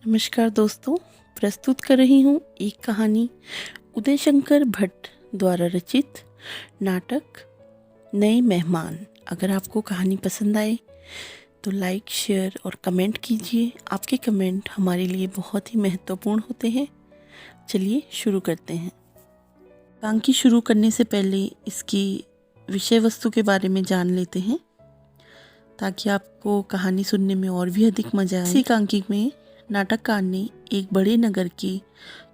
नमस्कार दोस्तों, प्रस्तुत कर रही हूँ एक कहानी उदय शंकर भट्ट द्वारा रचित नाटक नए मेहमान। अगर आपको कहानी पसंद आए तो लाइक, शेयर और कमेंट कीजिए। आपके कमेंट हमारे लिए बहुत ही महत्वपूर्ण होते हैं। चलिए शुरू करते हैं। एकांकी शुरू करने से पहले इसकी विषय वस्तु के बारे में जान लेते हैं ताकि आपको कहानी सुनने में और भी अधिक मजा आए। इस एकांकी में नाटककार ने एक बड़े नगर के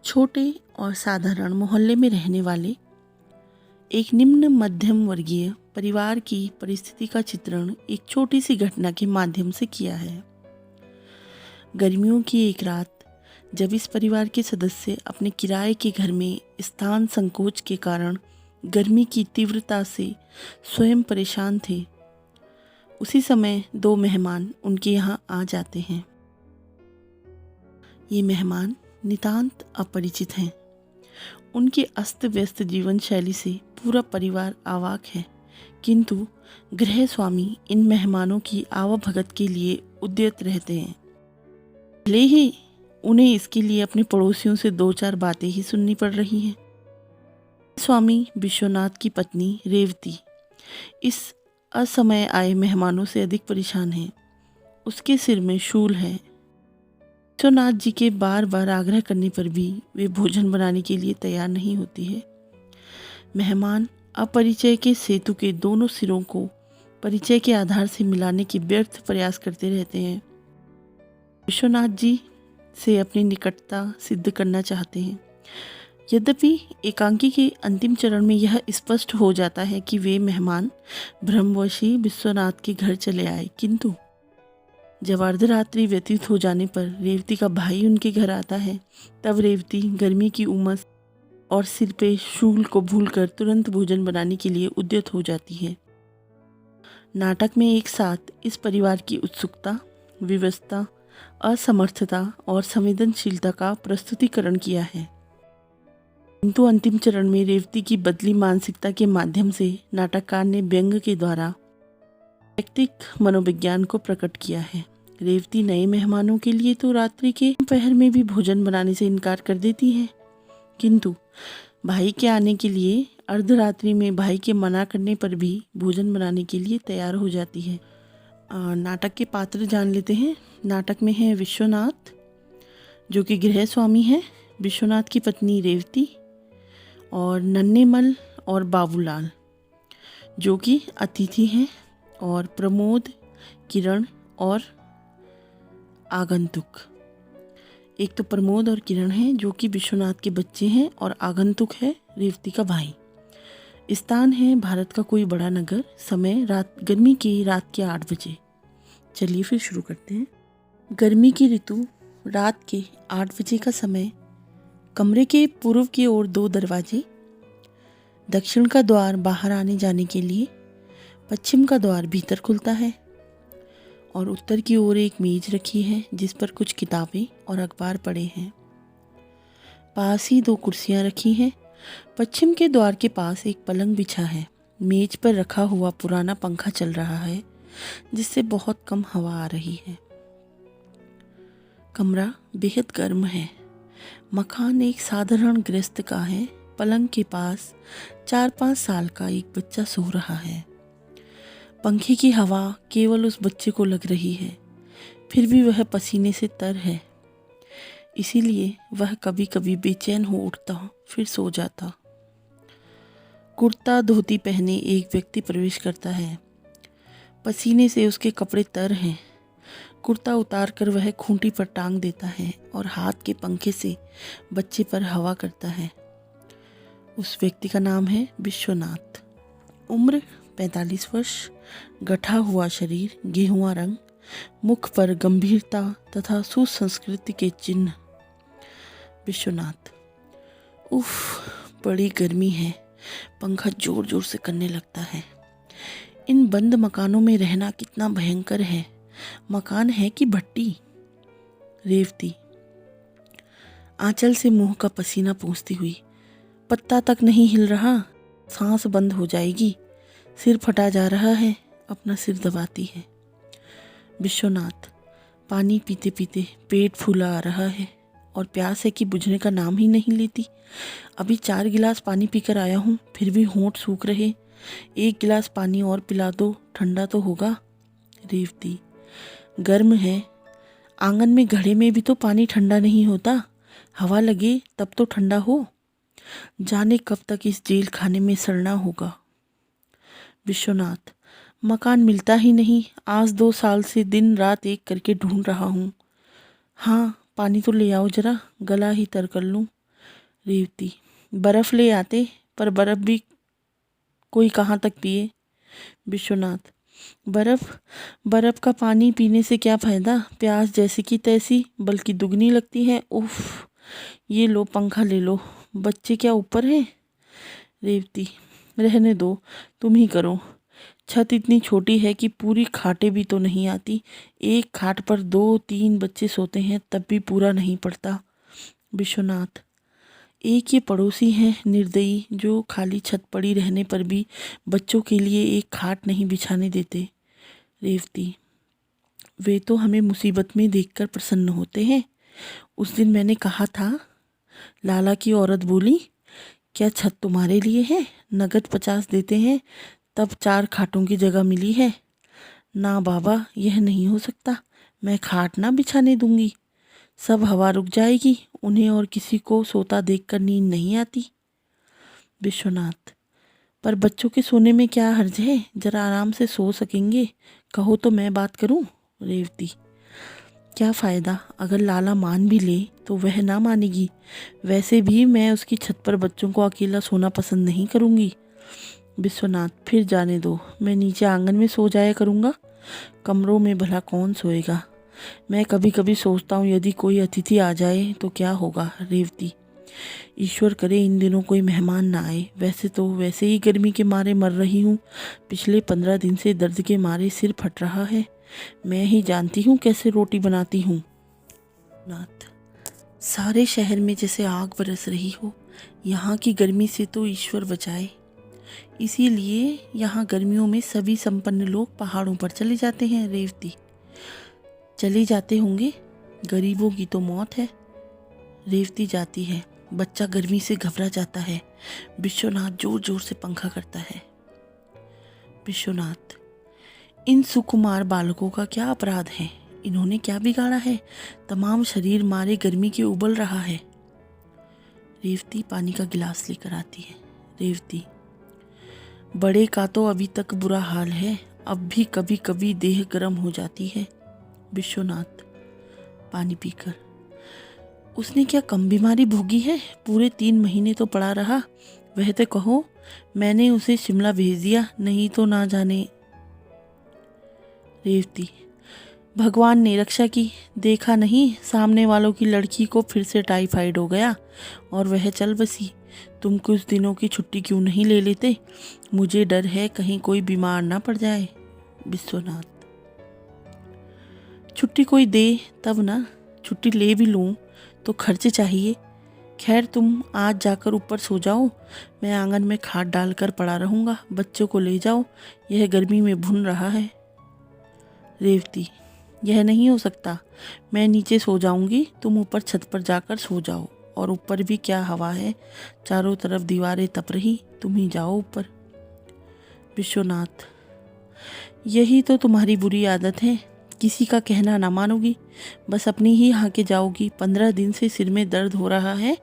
छोटे और साधारण मोहल्ले में रहने वाले एक निम्न मध्यम वर्गीय परिवार की परिस्थिति का चित्रण एक छोटी सी घटना के माध्यम से किया है। गर्मियों की एक रात जब इस परिवार के सदस्य अपने किराए के घर में स्थान संकोच के कारण गर्मी की तीव्रता से स्वयं परेशान थे, उसी समय दो मेहमान उनके यहाँ आ जाते हैं। ये मेहमान नितांत अपरिचित हैं। उनके अस्त व्यस्त जीवन शैली से पूरा परिवार अवाक है, किंतु गृह स्वामी इन मेहमानों की आवभगत के लिए उद्यत रहते हैं। भले ही उन्हें इसके लिए अपने पड़ोसियों से दो चार बातें ही सुननी पड़ रही हैं। स्वामी विश्वनाथ की पत्नी रेवती इस असमय आए मेहमानों से अधिक परेशान है। उसके सिर में शूल है। विश्वनाथ जी के बार बार आग्रह करने पर भी वे भोजन बनाने के लिए तैयार नहीं होती है। मेहमान अपरिचय के सेतु के दोनों सिरों को परिचय के आधार से मिलाने की व्यर्थ प्रयास करते रहते हैं। विश्वनाथ जी से अपनी निकटता सिद्ध करना चाहते हैं। यद्यपि एकांकी के अंतिम चरण में यह स्पष्ट हो जाता है कि वे मेहमान भ्रमवशी विश्वनाथ के घर चले आए, किंतु जब अर्धरात्रि व्यतीत हो जाने पर रेवती का भाई उनके घर आता है, तब रेवती गर्मी की उमस और सिर पे शूल को भूलकर तुरंत भोजन बनाने के लिए उद्यत हो जाती है। नाटक में एक साथ इस परिवार की उत्सुकता, विवशता, असमर्थता और संवेदनशीलता का प्रस्तुतिकरण किया है, किंतु अंतिम चरण में रेवती की बदली मानसिकता के माध्यम से नाटककार ने व्यंग के द्वारा वैयक्तिक मनोविज्ञान को प्रकट किया है। रेवती नए मेहमानों के लिए तो रात्रि के दोपहर में भी भोजन बनाने से इनकार कर देती है, किंतु भाई के आने के लिए अर्धरात्रि में भाई के मना करने पर भी भोजन बनाने के लिए तैयार हो जाती है। नाटक के पात्र जान लेते हैं। नाटक में है विश्वनाथ जो कि गृह स्वामी है, विश्वनाथ की पत्नी रेवती और नन्हेमल और बाबूलाल जो कि अतिथि हैं, और प्रमोद, किरण और आगंतुक। एक तो प्रमोद और किरण हैं जो कि विश्वनाथ के बच्चे हैं, और आगंतुक है रेवती का भाई। स्थान है भारत का कोई बड़ा नगर। समय गर्मी की रात के 8 बजे। चलिए फिर शुरू करते हैं। गर्मी की ऋतु, रात के 8 बजे का समय। कमरे के पूर्व की ओर 2 दरवाजे, दक्षिण का द्वार बाहर आने जाने के लिए, पश्चिम का द्वार भीतर खुलता है, और उत्तर की ओर एक मेज रखी है जिस पर कुछ किताबें और अखबार पड़े हैं। पास ही 2 कुर्सियां रखी हैं। पश्चिम के द्वार के पास एक पलंग बिछा है। मेज पर रखा हुआ पुराना पंखा चल रहा है जिससे बहुत कम हवा आ रही है। कमरा बेहद गर्म है। मकान एक साधारण गृहस्थ का है। पलंग के पास 4-5 साल का एक बच्चा सो रहा है। पंखे की हवा केवल उस बच्चे को लग रही है, फिर भी वह पसीने से तर है, इसीलिए वह कभी कभी बेचैन हो उठता फिर सो जाता। कुर्ता धोती पहने एक व्यक्ति प्रवेश करता है। पसीने से उसके कपड़े तर हैं। कुर्ता उतार कर वह खूंटी पर टांग देता है और हाथ के पंखे से बच्चे पर हवा करता है। उस व्यक्ति का नाम है विश्वनाथ। उम्र 45 वर्ष। गठा हुआ शरीर, गेहुआ रंग, मुख पर गंभीरता तथा सुसंस्कृति के चिन्ह। विश्वनाथ: उफ, बड़ी गर्मी है। पंखा जोर जोर से करने लगता है। इन बंद मकानों में रहना कितना भयंकर है। मकान है कि भट्टी। रेवती आंचल से मुंह का पसीना पोंछती हुई: पत्ता तक नहीं हिल रहा, सांस बंद हो जाएगी, सिर फटा जा रहा है। अपना सिर दबाती है। विश्वनाथ: पानी पीते पीते पेट फूला आ रहा है और प्यास है कि बुझने का नाम ही नहीं लेती। अभी 4 गिलास पानी पीकर आया हूँ, फिर भी होंठ सूख रहे। 1 गिलास पानी और पिला दो, ठंडा तो होगा। रेवती, गर्म है। आंगन में घड़े में भी तो पानी ठंडा नहीं होता, हवा लगे तब तो ठंडा हो। जाने कब तक इस जेल खाने में सड़ना होगा। विश्वनाथ, मकान मिलता ही नहीं, आज 2 साल से दिन रात एक करके ढूंढ रहा हूँ। हाँ, पानी तो ले आओ जरा, गला ही तर कर लूँ। रेवती, बर्फ़ ले आते, पर बर्फ़ भी कोई कहाँ तक पिए। विश्वनाथ, बर्फ़ का पानी पीने से क्या फ़ायदा, प्यास जैसी की तैसी बल्कि दुगनी लगती है। उफ, ये लो पंखा ले लो, बच्चे क्या ऊपर हैं। रेवती, रहने दो, तुम ही करो। छत इतनी छोटी है कि पूरी खाटें भी तो नहीं आती। एक खाट पर 2-3 बच्चे सोते हैं तब भी पूरा नहीं पड़ता। विश्वनाथ, एक ये पड़ोसी हैं निर्दयी, जो खाली छत पड़ी रहने पर भी बच्चों के लिए एक खाट नहीं बिछाने देते। रेवती, वे तो हमें मुसीबत में देखकर प्रसन्न होते हैं। उस दिन मैंने कहा था, लाला की औरत बोली, क्या छत तुम्हारे लिए है, नगद 50 देते हैं, तब 4 खाटों की जगह मिली है। ना बाबा, यह नहीं हो सकता, मैं खाट ना बिछाने दूंगी, सब हवा रुक जाएगी, उन्हें और किसी को सोता देखकर नींद नहीं आती। विश्वनाथ, पर बच्चों के सोने में क्या हर्ज है, जरा आराम से सो सकेंगे, कहो तो मैं बात करूं। रेवती, क्या फ़ायदा, अगर लाला मान भी ले तो वह ना मानेगी, वैसे भी मैं उसकी छत पर बच्चों को अकेला सोना पसंद नहीं करूंगी। विश्वनाथ, फिर जाने दो, मैं नीचे आंगन में सो जाया करूंगा, कमरों में भला कौन सोएगा। मैं कभी कभी सोचता हूँ यदि कोई अतिथि आ जाए तो क्या होगा। रेवती, ईश्वर करे इन दिनों कोई मेहमान ना आए, वैसे ही गर्मी के मारे मर रही हूँ, पिछले 15 दिन से दर्द के मारे सिर फट रहा है, मैं ही जानती हूँ कैसे रोटी बनाती हूँ। नाथ, सारे शहर में जैसे आग बरस रही हो, यहाँ की गर्मी से तो ईश्वर बचाए, इसीलिए यहाँ गर्मियों में सभी संपन्न लोग पहाड़ों पर चले जाते हैं। रेवती, चले जाते होंगे, गरीबों की तो मौत है। रेवती जाती है, बच्चा गर्मी से घबरा जाता है। विश्वनाथ जोर जोर से पंखा करता है। विश्वनाथ, इन सुकुमार बालकों का क्या अपराध है, इन्होंने क्या बिगाड़ा है, तमाम शरीर मारे गर्मी के उबल रहा है। रेवती पानी का गिलास लेकर आती है। रेवती, बड़े का तो अभी तक बुरा हाल है, अब भी कभी कभी देह गर्म हो जाती है। विश्वनाथ पानी पीकर, उसने क्या कम बीमारी भोगी है, पूरे 3 महीने तो पड़ा रहा, वह तो कहो मैंने उसे शिमला भेज दिया, नहीं तो ना जाने। रेवती, भगवान ने रक्षा की, देखा नहीं सामने वालों की लड़की को फिर से टाइफाइड हो गया और वह चल बसी, तुम कुछ दिनों की छुट्टी क्यों नहीं ले लेते, मुझे डर है कहीं कोई बीमार ना पड़ जाए। विश्वनाथ, छुट्टी कोई दे तब ना, छुट्टी ले भी लूँ तो खर्चे चाहिए। खैर तुम आज जाकर ऊपर सो जाओ, मैं आंगन में खाट डालकर पड़ा रहूँगा, बच्चों को ले जाओ, यह गर्मी में भुन रहा है। रेवती, यह नहीं हो सकता, मैं नीचे सो जाऊँगी, तुम ऊपर छत पर जाकर सो जाओ, और ऊपर भी क्या हवा है, चारों तरफ दीवारें तप रही, तुम ही जाओ ऊपर। विश्वनाथ, यही तो तुम्हारी बुरी आदत है, किसी का कहना ना मानोगी, बस अपनी ही हाके जाओगी। 15 दिन से सिर में दर्द हो रहा है,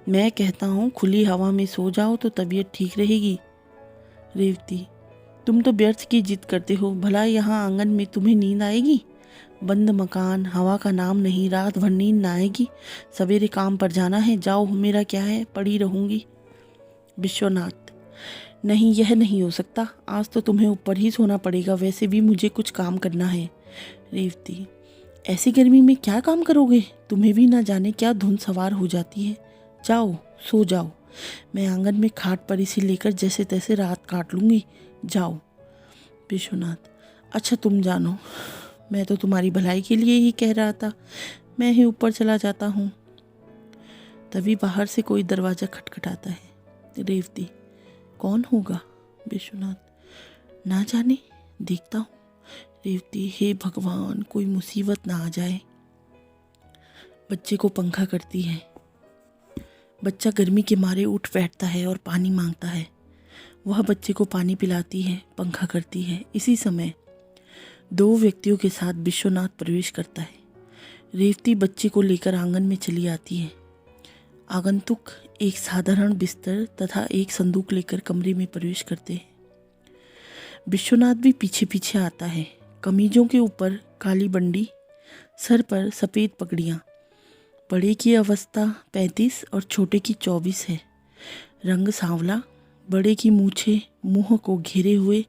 मैं कहता हूँ खुली हवा में सो जाओ तो तबीयत ठीक रहेगी। रेवती, तुम तो व्यर्थ की जिद करते हो, भला यहाँ आंगन में तुम्हें नींद आएगी, बंद मकान, हवा का नाम नहीं, रात भर नींद ना आएगी, सवेरे काम पर जाना है, जाओ मेरा क्या है, पड़ी रहूँगी। विश्वनाथ, नहीं यह नहीं हो सकता, आज तो तुम्हें ऊपर ही सोना पड़ेगा, वैसे भी मुझे कुछ काम करना है। रेवती, ऐसी गर्मी में क्या काम करोगे, तुम्हें भी ना जाने क्या धुन सवार हो जाती है, जाओ सो जाओ, मैं आंगन में खाट पर इसी लेकर जैसे तैसे रात काट लूँगी, जाओ। विश्वनाथ, अच्छा तुम जानो, मैं तो तुम्हारी भलाई के लिए ही कह रहा था, मैं ही ऊपर चला जाता हूँ। तभी बाहर से कोई दरवाज़ा खटखटाता है। रेवती, कौन होगा। विश्वनाथ, ना जाने, देखता हूँ। रेवती, हे भगवान कोई मुसीबत ना आ जाए। बच्चे को पंखा करती है। बच्चा गर्मी के मारे उठ बैठता है और पानी मांगता है। वह बच्चे को पानी पिलाती है, पंखा करती है। इसी समय 2 व्यक्तियों के साथ विश्वनाथ प्रवेश करता है। रेवती बच्चे को लेकर आंगन में चली आती है। आगंतुक एक साधारण बिस्तर तथा एक संदूक लेकर कमरे में प्रवेश करते हैं। विश्वनाथ भी पीछे पीछे आता है। कमीजों के ऊपर काली बंडी, सर पर सफ़ेद पगड़ियाँ। बड़े की अवस्था 35 और छोटे की 24 है। रंग सांवला, बड़े की मूछें मुंह को घेरे हुए,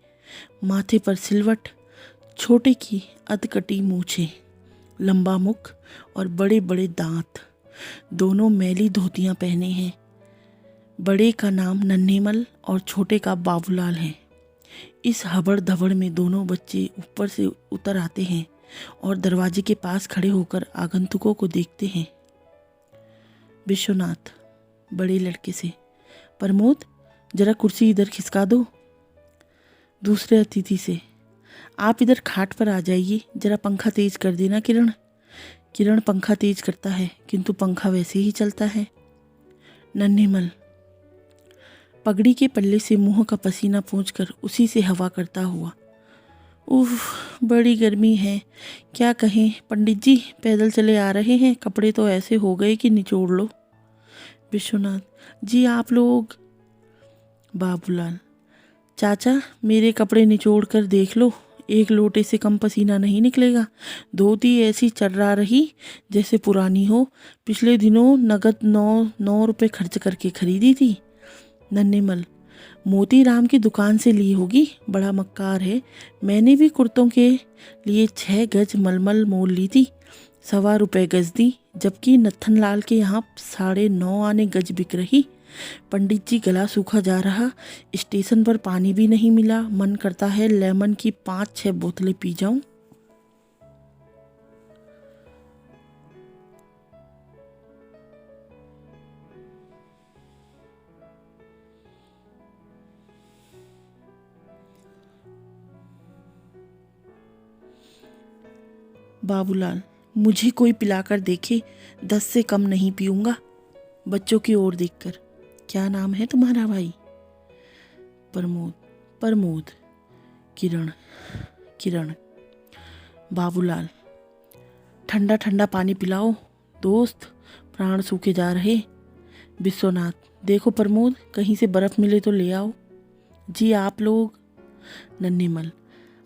माथे पर सिलवट, छोटे की अधकटी मूछें, लंबा मुख और बड़े बड़े दांत। दोनों मैली धोतियाँ पहने हैं। बड़े का नाम नन्हेमल और छोटे का बाबूलाल है। इस हबड़ धबड़ में दोनों बच्चे ऊपर से उतर आते हैं और दरवाजे के पास खड़े होकर आगंतुकों को देखते हैं। विश्वनाथ बड़े लड़के से, प्रमोद जरा कुर्सी इधर खिसका दो। दूसरे अतिथि से, आप इधर खाट पर आ जाइए, जरा पंखा तेज कर देना किरण। किरण पंखा तेज करता है किंतु पंखा वैसे ही चलता है। नन्हेमल पगड़ी के पल्ले से मुंह का पसीना पोंछकर उसी से हवा करता हुआ, उफ बड़ी गर्मी है, क्या कहें पंडित जी, पैदल चले आ रहे हैं, कपड़े तो ऐसे हो गए कि निचोड़ लो। विश्वनाथ जी आप लोग। बाबूलाल, चाचा मेरे कपड़े निचोड़ कर देख लो, एक लोटे से कम पसीना नहीं निकलेगा। धोती ऐसी चर्रा रही जैसे पुरानी हो, पिछले दिनों नगद 9 रुपये खर्च करके खरीदी थी। नन्हेमल, मोतीराम की दुकान से ली होगी, बड़ा मक्कार है। मैंने भी कुर्तों के लिए 6 गज मलमल मोल ली थी, 1.25 रुपये गज दी, जबकि नत्थनलाल के यहाँ 9.5 आने गज बिक रही। पंडित जी गला सूखा जा रहा, स्टेशन पर पानी भी नहीं मिला, मन करता है लेमन की 5-6 बोतलें पी जाऊं। बाबूलाल, मुझे कोई पिलाकर देखे, 10 से कम नहीं पीऊंगा। बच्चों की ओर देखकर, क्या नाम है तुम्हारा भाई? प्रमोद। प्रमोद। किरण। किरण। बाबूलाल, ठंडा ठंडा पानी पिलाओ दोस्त, प्राण सूखे जा रहे। विश्वनाथ, देखो प्रमोद कहीं से बर्फ़ मिले तो ले आओ। जी आप लोग। नन्हेमल,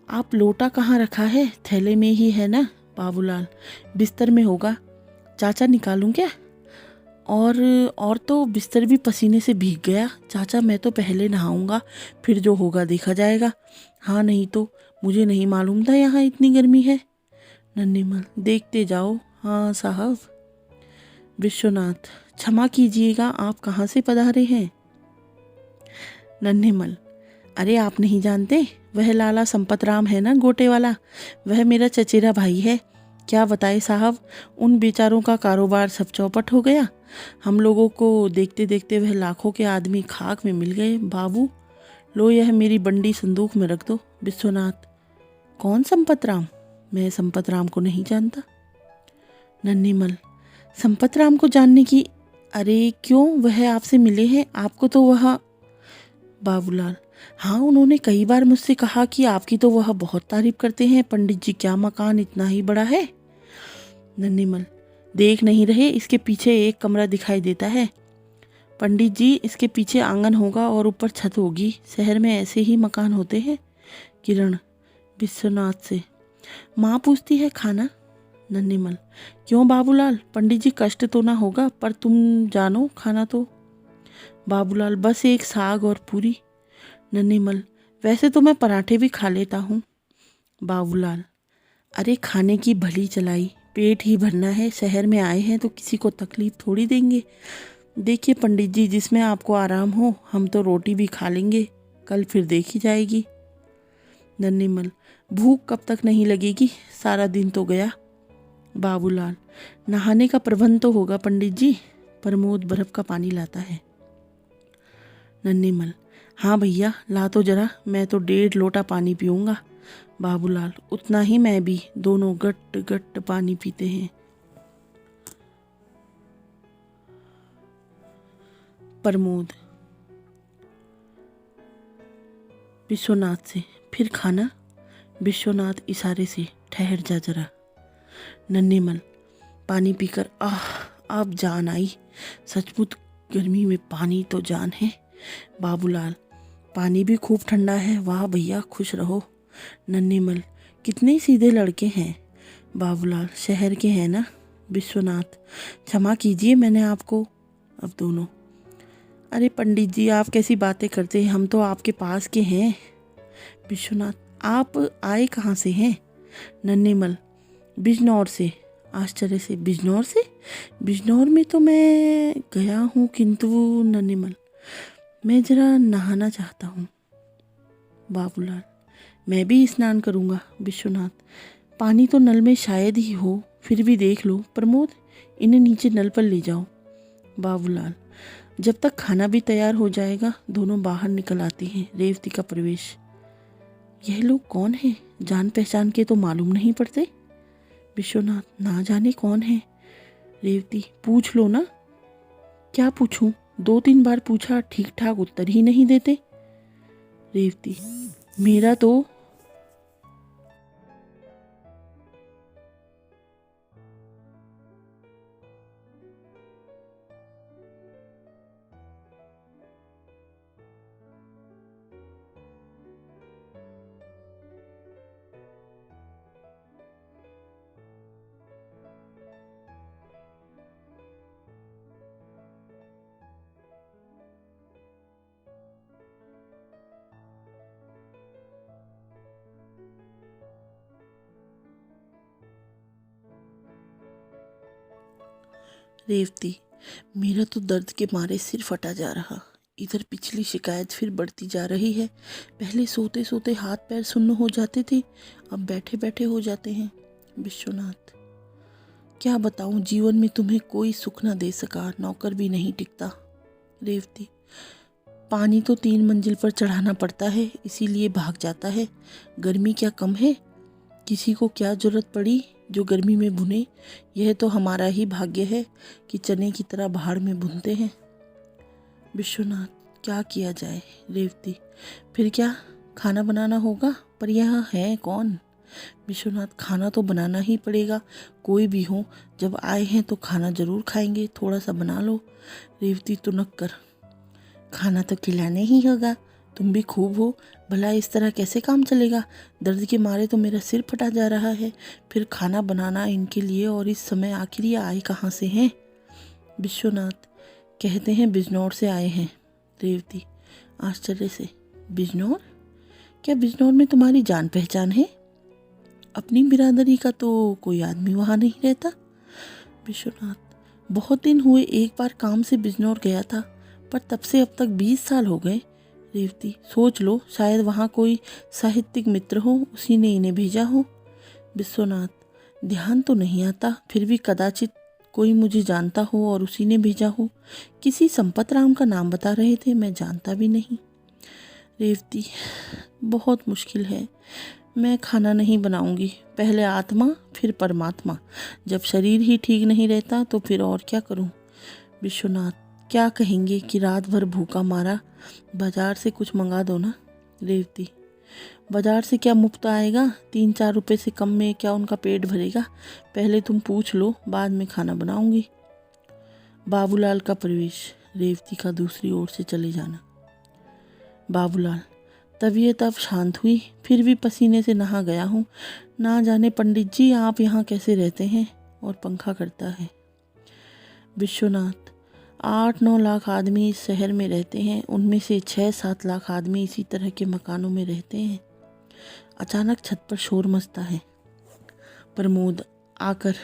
आप लोटा कहाँ रखा है? थैले में ही है ना? बाबूलाल, बिस्तर में होगा, चाचा निकालूं क्या? और तो बिस्तर भी पसीने से भीग गया। चाचा मैं तो पहले नहाऊंगा, फिर जो होगा देखा जाएगा। हाँ नहीं तो, मुझे नहीं मालूम था यहाँ इतनी गर्मी है। नन्हेमल, देखते जाओ। हाँ साहब। विश्वनाथ, क्षमा कीजिएगा, आप कहाँ से पधारे हैं? नन्हेमल, अरे आप नहीं जानते, वह लाला संपतराम है ना, गोटे वाला, वह मेरा चचेरा भाई है। क्या बताए साहब, उन बेचारों का कारोबार सब चौपट हो गया। हम लोगों को देखते देखते वह लाखों के आदमी खाक में मिल गए। बाबू लो, यह मेरी बंडी संदूक में रख दो। विश्वनाथ, कौन संपतराम? मैं संपतराम को नहीं जानता। नन्हेमल, संपतराम को जानने की, अरे क्यों, वह आपसे मिले हैं, आपको तो वह। बाबूलाल, हाँ उन्होंने कई बार मुझसे कहा कि आपकी तो वह बहुत तारीफ करते हैं। पंडित जी क्या मकान इतना ही बड़ा है। नन्हेमल, देख नहीं रहे, इसके पीछे एक कमरा दिखाई देता है। पंडित जी इसके पीछे आंगन होगा और ऊपर छत होगी, शहर में ऐसे ही मकान होते हैं। किरण विश्वनाथ से, माँ पूछती है खाना? नन्हेमल, क्यों बाबूलाल, पंडित जी कष्ट तो ना होगा, पर तुम जानो खाना तो। बाबूलाल, बस एक साग और पूरी। नन्हेमल, वैसे तो मैं पराठे भी खा लेता हूँ। बाबूलाल, अरे खाने की भली चलाई, पेट ही भरना है, शहर में आए हैं तो किसी को तकलीफ थोड़ी देंगे। देखिए पंडित जी, जिसमें आपको आराम हो, हम तो रोटी भी खा लेंगे, कल फिर देखी जाएगी। नन्हेमल, भूख कब तक नहीं लगेगी, सारा दिन तो गया। बाबूलाल, नहाने का प्रबंध तो होगा पंडित जी। प्रमोद बर्फ का पानी लाता है। नन्हेमल, हाँ भैया ला तो जरा, मैं तो 1.5 लोटा पानी पीऊँगा। बाबूलाल, उतना ही मैं भी। दोनों गट गट पानी पीते हैं। प्रमोद विश्वनाथ से, फिर खाना? विश्वनाथ इशारे से, ठहर जा जरा। नन्हेमल पानी पीकर, अब जान आई। सचमुच गर्मी में पानी तो जान है। बाबूलाल, पानी भी खूब ठंडा है। वाह भैया, खुश रहो। नन्हेमल, कितने सीधे लड़के हैं। बाबूलाल, शहर के हैं ना। विश्वनाथ, क्षमा कीजिए मैंने आपको। अब दोनों, अरे पंडित जी, आप कैसी बातें करते हैं, हम तो आपके पास के हैं। विश्वनाथ, आप आए कहाँ से हैं। नन्हेमल, बिजनौर से। आश्चर्य से, बिजनौर से? बिजनौर में तो मैं गया हूँ, किंतु। नन्हेमल, मैं जरा नहाना चाहता हूँ। बाबूलाल, मैं भी स्नान करूँगा। विश्वनाथ, पानी तो नल में शायद ही हो, फिर भी देख लो। प्रमोद, इन्हें नीचे नल पर ले जाओ। बाबूलाल, जब तक खाना भी तैयार हो जाएगा। दोनों बाहर निकल आती हैं। रेवती का प्रवेश। यह लोग कौन हैं? जान पहचान के तो मालूम नहीं पड़ते। विश्वनाथ, ना जाने कौन है। रेवती, पूछ लो ना। क्या पूछूं? 2-3 बार पूछा, ठीक ठाक उत्तर ही नहीं देते। रेवती, मेरा तो। रेवती, मेरा तो दर्द के मारे सिर फटा जा रहा। इधर पिछली शिकायत फिर बढ़ती जा रही है। पहले सोते सोते हाथ पैर सुन्न हो जाते थे, अब बैठे बैठे हो जाते हैं। विश्वनाथ, क्या बताऊं, जीवन में तुम्हें कोई सुख न दे सका, नौकर भी नहीं टिकता। रेवती, पानी तो 3 मंजिल पर चढ़ाना पड़ता है, इसीलिए भाग जाता है। गर्मी क्या कम है? किसी को क्या जरूरत पड़ी जो गर्मी में भुने। यह तो हमारा ही भाग्य है कि चने की तरह भाड़ में भुनते हैं। विश्वनाथ, क्या किया जाए। रेवती, फिर क्या, खाना बनाना होगा। पर यहाँ है कौन। विश्वनाथ, खाना तो बनाना ही पड़ेगा, कोई भी हो। जब आए हैं तो खाना जरूर खाएंगे, थोड़ा सा बना लो। रेवती तुनक कर, खाना तो खिलाने ही होगा। तुम भी खूब हो, भला इस तरह कैसे काम चलेगा। दर्द के मारे तो मेरा सिर फटा जा रहा है, फिर खाना बनाना इनके लिए, और इस समय आखिर ये आए कहाँ से हैं। विश्वनाथ, कहते हैं बिजनौर से आए हैं। रेवती आश्चर्य से, बिजनौर? क्या बिजनौर में तुम्हारी जान पहचान है? अपनी बिरादरी का तो कोई आदमी वहाँ नहीं रहता। विश्वनाथ, बहुत दिन हुए, एक बार काम से बिजनौर गया था, पर तब से अब तक 20 साल हो गए। रेवती, सोच लो, शायद वहाँ कोई साहित्यिक मित्र हो, उसी ने इन्हें भेजा हो। विश्वनाथ, ध्यान तो नहीं आता, फिर भी कदाचित कोई मुझे जानता हो और उसी ने भेजा हो। किसी संपत राम का नाम बता रहे थे, मैं जानता भी नहीं। रेवती, बहुत मुश्किल है, मैं खाना नहीं बनाऊंगी। पहले आत्मा फिर परमात्मा, जब शरीर ही ठीक नहीं रहता तो फिर और क्या करूं। विश्वनाथ, क्या कहेंगे कि रात भर भूखा मारा, बाजार से कुछ मंगा दो ना। रेवती, बाजार से क्या मुफ्त आएगा, 3-4 रुपए से कम में क्या उनका पेट भरेगा। पहले तुम पूछ लो, बाद में खाना बनाऊंगी। बाबूलाल का प्रवेश। रेवती का दूसरी ओर से चले जाना। बाबूलाल, तबीयत अब शांत हुई, फिर भी पसीने से नहा गया हूँ। ना जाने पंडित जी आप यहाँ कैसे रहते हैं। और पंखा करता है। विश्वनाथ, 8-9 लाख आदमी इस शहर में रहते हैं, उनमें से 6-7 लाख आदमी इसी तरह के मकानों में रहते हैं। अचानक छत पर शोर मचता है। प्रमोद आकर,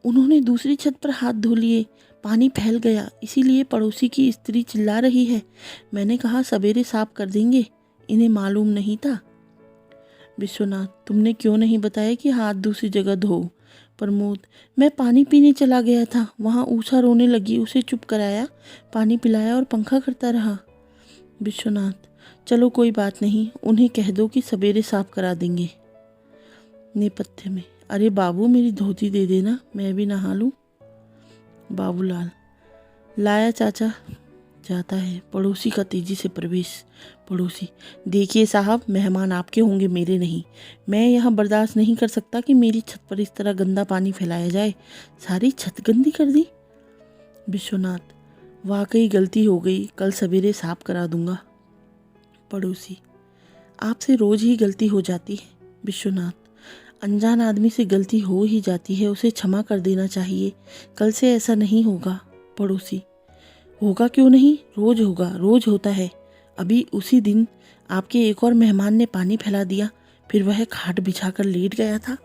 उन्होंने दूसरी छत पर हाथ धो लिए, पानी फैल गया, इसीलिए पड़ोसी की स्त्री चिल्ला रही है। मैंने कहा सवेरे साफ कर देंगे, इन्हें मालूम नहीं था। विश्वनाथ, तुमने क्यों नहीं बताया कि हाथ दूसरी जगह धो। प्रमोद, मैं पानी पीने चला गया था, वहाँ ऊषा रोने लगी, उसे चुप कराया, पानी पिलाया और पंखा करता रहा। विश्वनाथ, चलो कोई बात नहीं, उन्हें कह दो कि सवेरे साफ करा देंगे। नेपथ्य में, अरे बाबू मेरी धोती दे देना, मैं भी नहा लूँ। बाबूलाल, लाया चाचा। जाता है। पड़ोसी का तेजी से प्रवेश। पड़ोसी, देखिए साहब, मेहमान आपके होंगे, मेरे नहीं। मैं यहाँ बर्दाश्त नहीं कर सकता कि मेरी छत पर इस तरह गंदा पानी फैलाया जाए। सारी छत गंदी कर दी। विश्वनाथ, वाकई गलती हो गई, कल सवेरे साफ करा दूंगा। पड़ोसी, आपसे रोज ही गलती हो जाती है। विश्वनाथ, अनजान आदमी से गलती हो ही जाती है, उसे क्षमा कर देना चाहिए, कल से ऐसा नहीं होगा। पड़ोसी, होगा क्यों नहीं, रोज होगा, रोज होता है। अभी उसी दिन आपके एक और मेहमान ने पानी फैला दिया, फिर वह खाट बिछाकर लेट गया था।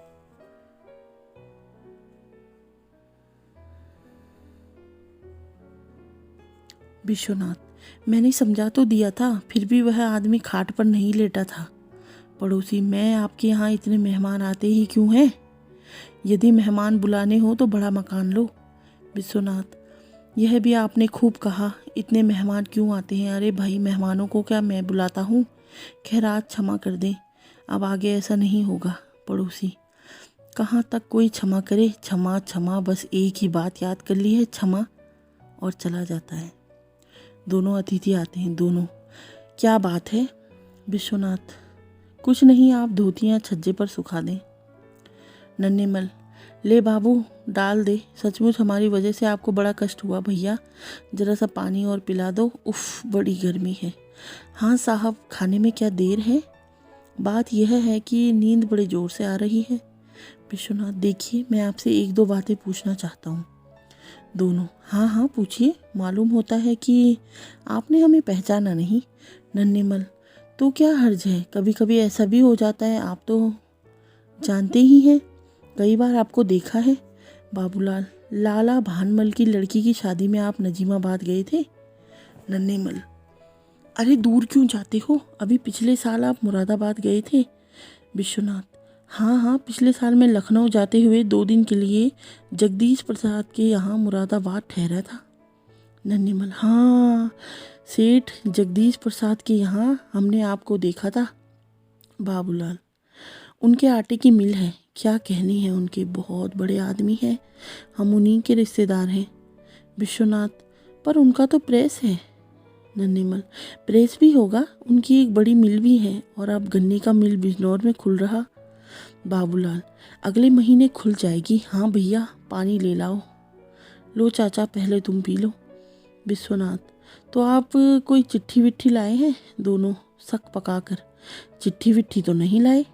विश्वनाथ, मैंने समझा तो दिया था, फिर भी वह आदमी खाट पर नहीं लेटा था। पड़ोसी, मैं आपके यहाँ इतने मेहमान आते ही क्यों हैं? यदि मेहमान बुलाने हो तो बड़ा मकान लो। विश्वनाथ, यह भी आपने खूब कहा, इतने मेहमान क्यों आते हैं? अरे भाई, मेहमानों को क्या मैं बुलाता हूँ? खैर आज क्षमा कर दें, अब आगे ऐसा नहीं होगा। पड़ोसी, कहाँ तक कोई क्षमा करे, क्षमा क्षमा, बस एक ही बात याद कर ली है, क्षमा, और चला जाता है। दोनों अतिथि आते हैं। दोनों, क्या बात है? विश्वनाथ, कुछ नहीं, आप धोतियाँ छज्जे पर सुखा दें। नन्हेमल, ले बाबू डाल दे, सचमुच हमारी वजह से आपको बड़ा कष्ट हुआ भैया, जरा सा पानी और पिला दो, उफ बड़ी गर्मी है। हाँ साहब, खाने में क्या देर है? बात यह है कि नींद बड़े ज़ोर से आ रही है। विश्वनाथ, देखिए मैं आपसे एक दो बातें पूछना चाहता हूँ। दोनों, हाँ हाँ पूछिए, मालूम होता है कि आपने हमें पहचाना नहीं। नन्हेमल, तो क्या हर्ज है, कभी कभी ऐसा भी हो जाता है, आप तो जानते ही हैं, कई बार आपको देखा है। बाबूलाल, लाला भानमल की लड़की की शादी में आप नजीमाबाद गए थे। नन्हेमल, अरे दूर क्यों जाते हो, अभी पिछले साल आप मुरादाबाद गए थे। विश्वनाथ, हाँ हाँ, पिछले साल मैं लखनऊ जाते हुए 2 दिन के लिए जगदीश प्रसाद के यहाँ मुरादाबाद ठहरा था। नन्हेमल, हाँ, सेठ जगदीश प्रसाद के यहाँ हमने आपको देखा था। बाबूलाल, उनके आटे की मिल है, क्या कहनी है उनके, बहुत बड़े आदमी हैं, हम उन्हीं के रिश्तेदार हैं। विश्वनाथ, पर उनका तो प्रेस है। नन्हेमल, प्रेस भी होगा, उनकी एक बड़ी मिल भी है, और अब गन्ने का मिल बिजनौर में खुल रहा। बाबूलाल, अगले महीने खुल जाएगी। हाँ भैया, पानी ले लाओ। लो चाचा, पहले तुम पी लो। विश्वनाथ, तो आप कोई चिट्ठी विट्ठी लाए हैं? दोनों सक पकाकर, चिट्ठी विट्ठी तो नहीं लाए।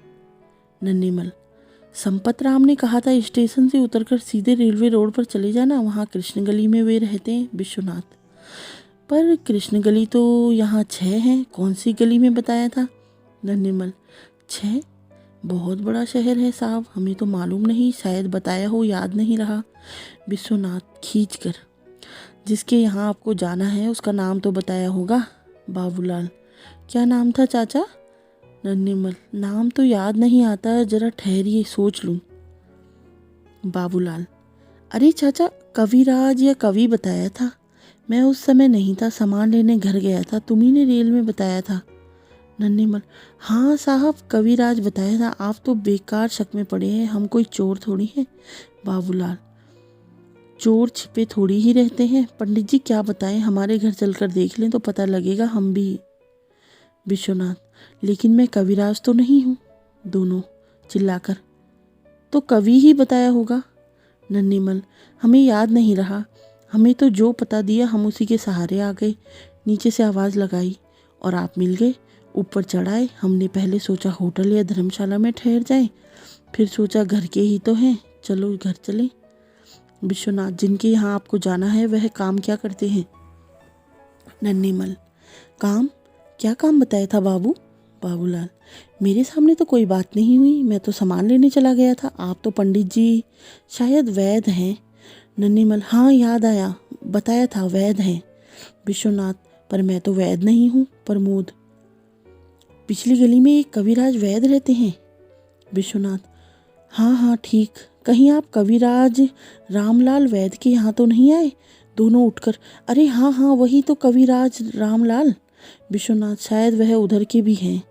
नन्हेमल, संपत राम ने कहा था स्टेशन से उतरकर सीधे रेलवे रोड पर चले जाना, वहाँ कृष्ण गली में वे रहते हैं। विश्वनाथ, पर कृष्ण गली तो यहाँ 6 हैं, कौन सी गली में बताया था? नन्हेमल, 6? बहुत बड़ा शहर है साहब, हमें तो मालूम नहीं, शायद बताया हो, याद नहीं रहा। विश्वनाथ खींच कर, जिसके यहाँ आपको जाना है उसका नाम तो बताया होगा। बाबूलाल, क्या नाम था चाचा? नन्हेमल, नाम तो याद नहीं आता, जरा ठहरिए सोच लूँ। बाबूलाल, अरे चाचा, कविराज या कवि बताया था, मैं उस समय नहीं था, सामान लेने घर गया था, तुम्ही ने रेल में बताया था। नन्हेमल, हाँ साहब, कविराज बताया था, आप तो बेकार शक में पड़े हैं, हम कोई चोर थोड़ी हैं। बाबूलाल, चोर छिपे थोड़ी ही रहते हैं, पंडित जी क्या बताएं, हमारे घर चलकर देख लें तो पता लगेगा, हम भी। विश्वनाथ, लेकिन मैं कविराज तो नहीं हूँ। दोनों चिल्लाकर, तो कवि ही बताया होगा। नन्हेमल, हमें याद नहीं रहा, हमें तो जो पता दिया हम उसी के सहारे आ गए, नीचे से आवाज़ लगाई और आप मिल गए, ऊपर चढ़ाए, हमने पहले सोचा होटल या धर्मशाला में ठहर जाएं, फिर सोचा घर के ही तो हैं, चलो घर चलें। विश्वनाथ, जिनके यहाँ आपको जाना है वह काम क्या करते हैं? नन्हेमल, काम? क्या काम बताया था बाबू? बाबूलाल, मेरे सामने तो कोई बात नहीं हुई, मैं तो सामान लेने चला गया था, आप तो पंडित जी शायद वैद्य हैं। नन्हेमल, हाँ याद आया, बताया था वैद्य हैं। विश्वनाथ, पर मैं तो वैद्य नहीं हूँ। प्रमोद, पिछली गली में एक कविराज वैद्य रहते हैं। विश्वनाथ, हाँ हाँ ठीक, कहीं आप कविराज रामलाल वैद्य के यहाँ तो नहीं आए? दोनों उठकर, अरे हाँ हाँ, वही तो कविराज रामलाल, विश्वनाथ, शायद वह उधर के भी हैं।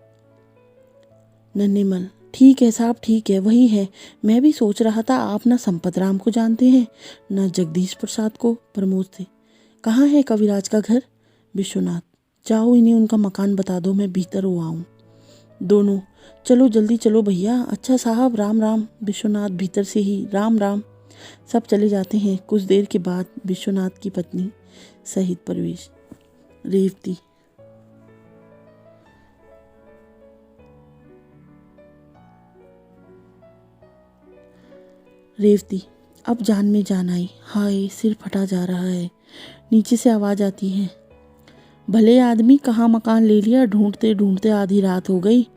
नन्हेमल, ठीक है साहब, ठीक है, वही है। मैं भी सोच रहा था आप ना संपत राम को जानते हैं ना जगदीश प्रसाद को। प्रमोद से, कहाँ है कविराज का घर? विश्वनाथ, जाओ इन्हें उनका मकान बता दो, मैं भीतर हो आऊँ। दोनों, चलो जल्दी चलो भैया। अच्छा साहब, राम राम। विश्वनाथ भीतर से ही, राम राम। सब चले जाते हैं। कुछ देर के बाद विश्वनाथ की पत्नी सहित प्रवेश। रेवती, रेवती, अब जान में जान आई। हाय, सिर फटा जा रहा है। नीचे से आवाज आती है, भले आदमी कहाँ मकान ले लिया, ढूंढते ढूंढते आधी रात हो गई।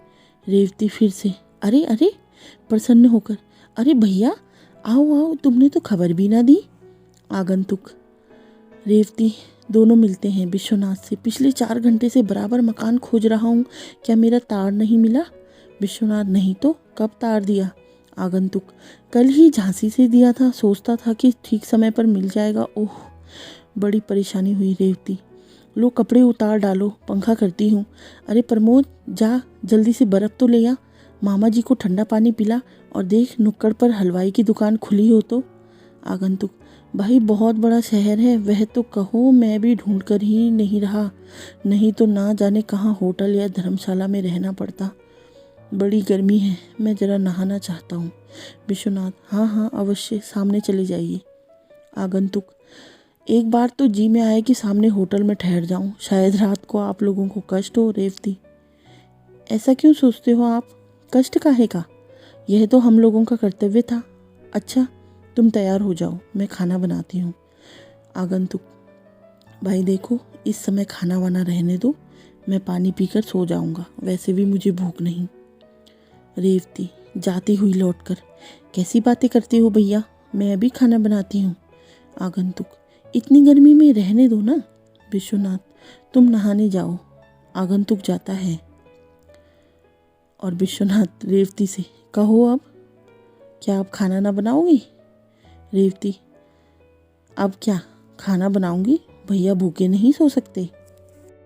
रेवती फिर से, अरे अरे, प्रसन्न होकर, अरे भैया आओ आओ, तुमने तो खबर भी ना दी। आगंतुक। रेवती, दोनों मिलते हैं विश्वनाथ से। पिछले 4 घंटे से बराबर मकान खोज रहा हूँ, क्या मेरा तार नहीं मिला? विश्वनाथ, नहीं तो कब तार दिया? आगंतुक, कल ही झांसी से दिया था, सोचता था कि ठीक समय पर मिल जाएगा। ओह, बड़ी परेशानी हुई। रेवती, लो कपड़े उतार डालो, पंखा करती हूँ। अरे प्रमोद, जा जल्दी से बर्फ़ तो ले आ, मामा जी को ठंडा पानी पिला, और देख नुक्कड़ पर हलवाई की दुकान खुली हो तो। आगंतुक, भाई बहुत बड़ा शहर है, वह तो कहो, मैं भी ढूंढ कर ही नहीं रहा, नहीं तो ना जाने कहाँ होटल या धर्मशाला में रहना पड़ता। बड़ी गर्मी है, मैं ज़रा नहाना चाहता हूँ। विश्वनाथ, हाँ हाँ अवश्य, सामने चले जाइए। आगंतुक, एक बार तो जी में आए कि सामने होटल में ठहर जाऊं, शायद रात को आप लोगों को कष्ट हो। रेवती, ऐसा क्यों सोचते हो आप? कष्ट काहे का? यह तो हम लोगों का कर्तव्य था। अच्छा, तुम तैयार हो जाओ, मैं खाना बनाती हूँ। आगंतुक, भाई देखो, इस समय खाना वाना रहने दो, मैं पानी पीकर सो जाऊंगा, वैसे भी मुझे भूख नहीं। रेवती जाती हुई लौटकर, कैसी बातें करते हो भैया, मैं अभी खाना बनाती हूँ। आगंतुक, इतनी गर्मी में रहने दो ना। विश्वनाथ, तुम नहाने जाओ। आगंतुक जाता है और विश्वनाथ रेवती से, कहो अब, क्या आप खाना ना बनाओगी? रेवती, अब क्या खाना बनाऊंगी, भैया भूखे नहीं सो सकते।